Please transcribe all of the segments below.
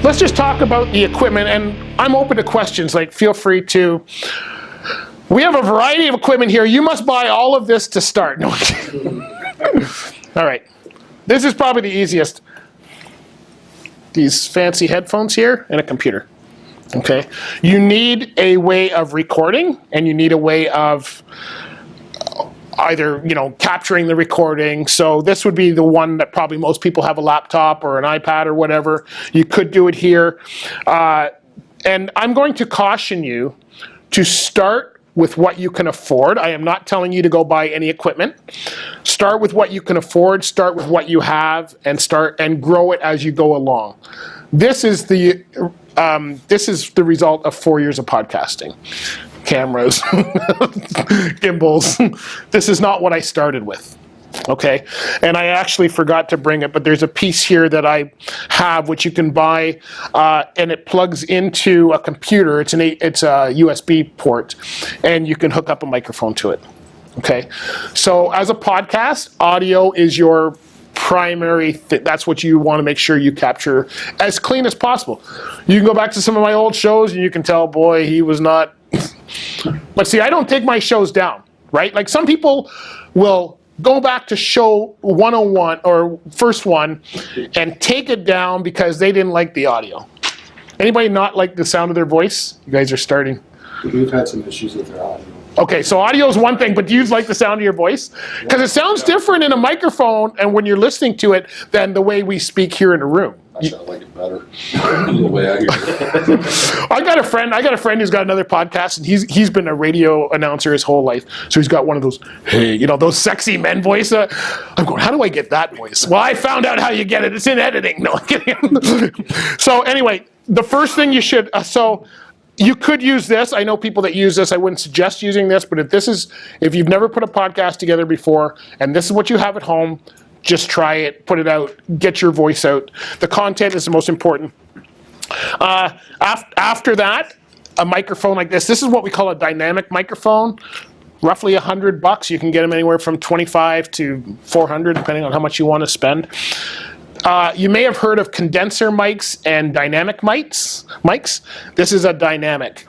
let's just talk about the equipment, and I'm open to questions, like feel free to. We have a variety of equipment here. You must buy all of this to start. No. All right. This is probably the easiest. These fancy headphones here and a computer. Okay. You need a way of recording, and you need a way of either, capturing the recording. So this would be the one that probably most people have a laptop or an iPad or whatever. You could do it here. And I'm going to caution you to start with what you can afford. I am not telling you to go buy any equipment. Start with what you can afford, start with what you have, and grow it as you go along. This is the result of 4 years of podcasting. Cameras, gimbals. This is not what I started with. Okay, and I actually forgot to bring it, but there's a piece here that I have which you can buy, and it plugs into a computer. It's a USB port, and you can hook up a microphone to it. Okay, so as a podcast, audio is your primary that's what you want to make sure you capture as clean as possible. You can go back to some of my old shows, and you can tell, boy, he was not. But see, I don't take my shows down, right? Like some people will go back to show 101 or first one and take it down because they didn't like the audio. Anybody not like the sound of their voice? You guys are starting. We've had some issues with our audio. Okay, so audio is one thing, but do you like the sound of your voice? Because it sounds different in a microphone and when you're listening to it than the way we speak here in a room. Actually, I like it better the way I hear it. I got a friend who's got another podcast, and he's been a radio announcer his whole life. So he's got one of those, hey, those sexy men voice. I'm going, how do I get that voice? Well, I found out how you get it. It's in editing. No, I'm kidding. So anyway, the first thing you should, you could use this. I know people that use this. I wouldn't suggest using this, but if you've never put a podcast together before, and this is what you have at home, just try it, put it out, get your voice out. The content is the most important. After that, a microphone like this. This is what we call a dynamic microphone. Roughly $100. You can get them anywhere from $25 to $400, depending on how much you want to spend. You may have heard of condenser mics and dynamic mics. This is a dynamic.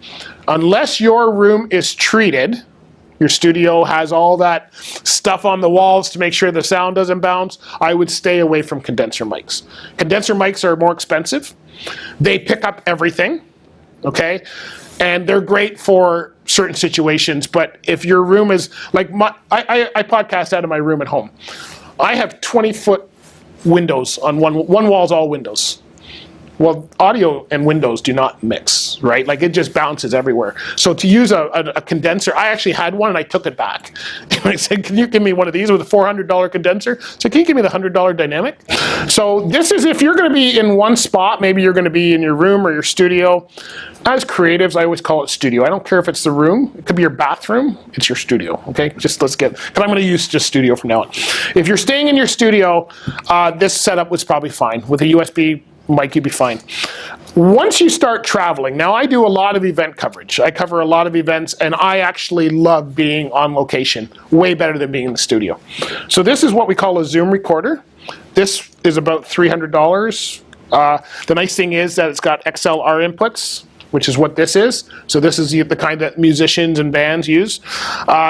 Unless your room is treated, your studio has all that stuff on the walls to make sure the sound doesn't bounce, I would stay away from condenser mics. Condenser mics are more expensive. They pick up everything, okay? And they're great for certain situations, but if your room is, like I podcast out of my room at home. I have 20-foot windows on one wall's all windows. Well, audio and windows do not mix, right? Like it just bounces everywhere. So to use a condenser, I actually had one and I took it back. And I said, can you give me one of these with a $400 condenser? So can you give me the $100 dynamic? So this is if you're going to be in one spot, maybe you're going to be in your room or your studio. As creatives, I always call it studio. I don't care if it's the room. It could be your bathroom. It's your studio, okay? Because I'm going to use just studio from now on. If you're staying in your studio, this setup was probably fine. With a USB mic, you'd be fine. Once you start traveling, now I do a lot of event coverage. I cover a lot of events, and I actually love being on location, way better than being in the studio. So this is what we call a Zoom recorder. This is about $300. The nice thing is that it's got XLR inputs, which is what this is. So this is the kind that musicians and bands use.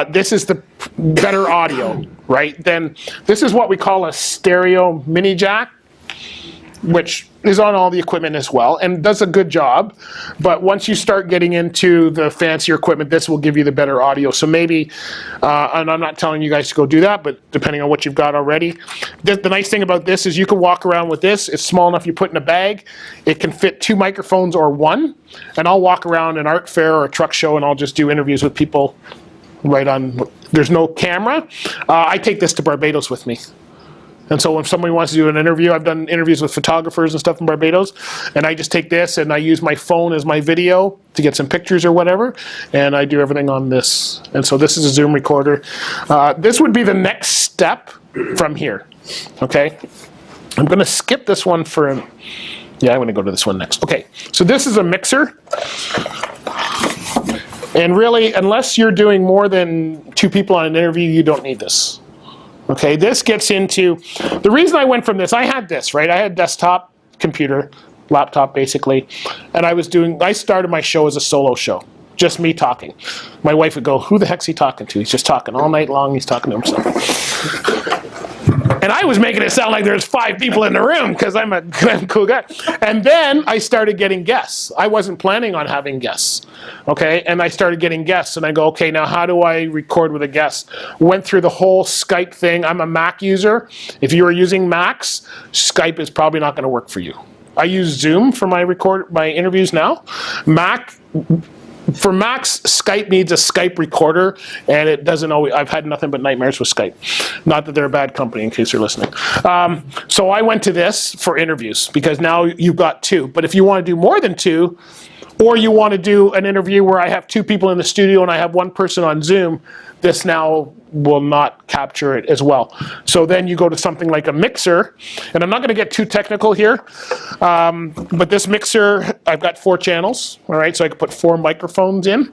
This is the better audio, right? Then this is what we call a stereo mini jack, which is on all the equipment as well and does a good job. But once you start getting into the fancier equipment, this will give you the better audio. So maybe, and I'm not telling you guys to go do that, but depending on what you've got already. The nice thing about this is you can walk around with this. It's small enough you put in a bag. It can fit 2 microphones or 1. And I'll walk around an art fair or a truck show and I'll just do interviews with people right on. There's no camera. I take this to Barbados with me. And so when somebody wants to do an interview, I've done interviews with photographers and stuff in Barbados, and I just take this and I use my phone as my video to get some pictures or whatever, and I do everything on this. And so this is a Zoom recorder. This would be the next step from here, okay? I'm gonna skip this one I'm gonna go to this one next. Okay, so this is a mixer. And really, unless you're doing more than 2 people on an interview, you don't need this. Okay, this gets into, the reason I went from this, I had this, right? I had a desktop computer, laptop basically, and I started my show as a solo show. Just me talking. My wife would go, who the heck's he talking to? He's just talking all night long. He's talking to himself. And I was making it sound like there's 5 people in the room because I'm a cool guy. And then I started getting guests. I wasn't planning on having guests. Okay, and I started getting guests, and I go, okay, now how do I record with a guest? Went through the whole Skype thing. I'm a Mac user. If you are using Macs, Skype is probably not going to work for you. I use Zoom for my interviews now. For Macs, Skype needs a Skype recorder, and it doesn't always. I've had nothing but nightmares with Skype. Not that they're a bad company, in case you're listening. So I went to this for interviews because now you've got 2. But if you want to do more than 2, or you want to do an interview where I have 2 people in the studio and I have 1 person on Zoom, this now will not capture it as well. So then you go to something like a mixer, and I'm not going to get too technical here, but this mixer, I've got 4 channels, all right, so I can put 4 microphones in.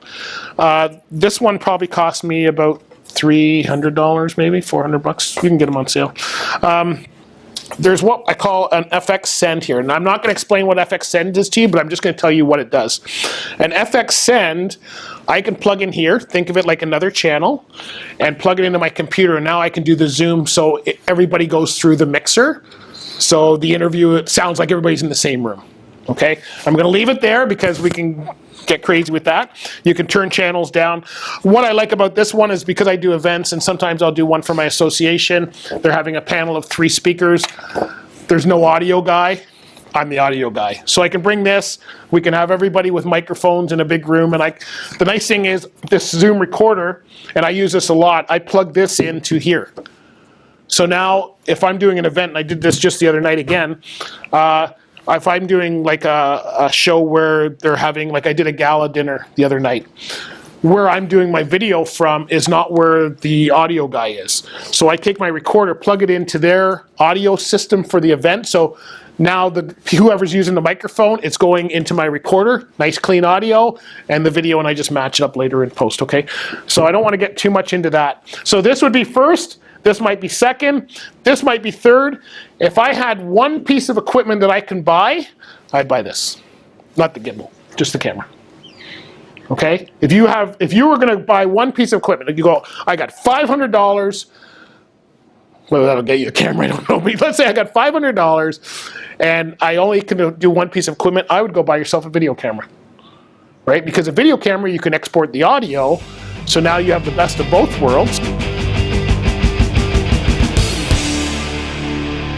This one probably cost me about $300, maybe $400. You can get them on sale. There's what I call an FX Send here. And I'm not going to explain what FX Send is to you, but I'm just going to tell you what it does. An FX Send, I can plug in here, think of it like another channel, and plug it into my computer. And now I can do the Zoom so everybody goes through the mixer. So the interview, it sounds like everybody's in the same room. Okay? I'm going to leave it there because we can get crazy with that. You can turn channels down. What I like about this one is because I do events, and sometimes I'll do one for my association. They're having a panel of 3 speakers. There's no audio guy. I'm the audio guy. So I can bring this. We can have everybody with microphones in a big room. And the nice thing is this Zoom recorder, and I use this a lot, I plug this into here. So now if I'm doing an event, and I did this just the other night again, if I'm doing like a show where they're having, like I did a gala dinner the other night, where I'm doing my video from is not where the audio guy is. So I take my recorder, plug it into their audio system for the event. So now whoever's using the microphone, it's going into my recorder, nice clean audio, and the video, and I just match it up later in post, okay? So I don't want to get too much into that. So this would be first. This might be second, this might be third. If I had 1 piece of equipment that I can buy, I'd buy this. Not the gimbal, just the camera. Okay? If you were going to buy 1 piece of equipment, you go, I got $500, well, that'll get you a camera, I don't know, but let's say I got $500 and I only can do 1 piece of equipment, I would go buy yourself a video camera. Right? Because a video camera, you can export the audio, so now you have the best of both worlds.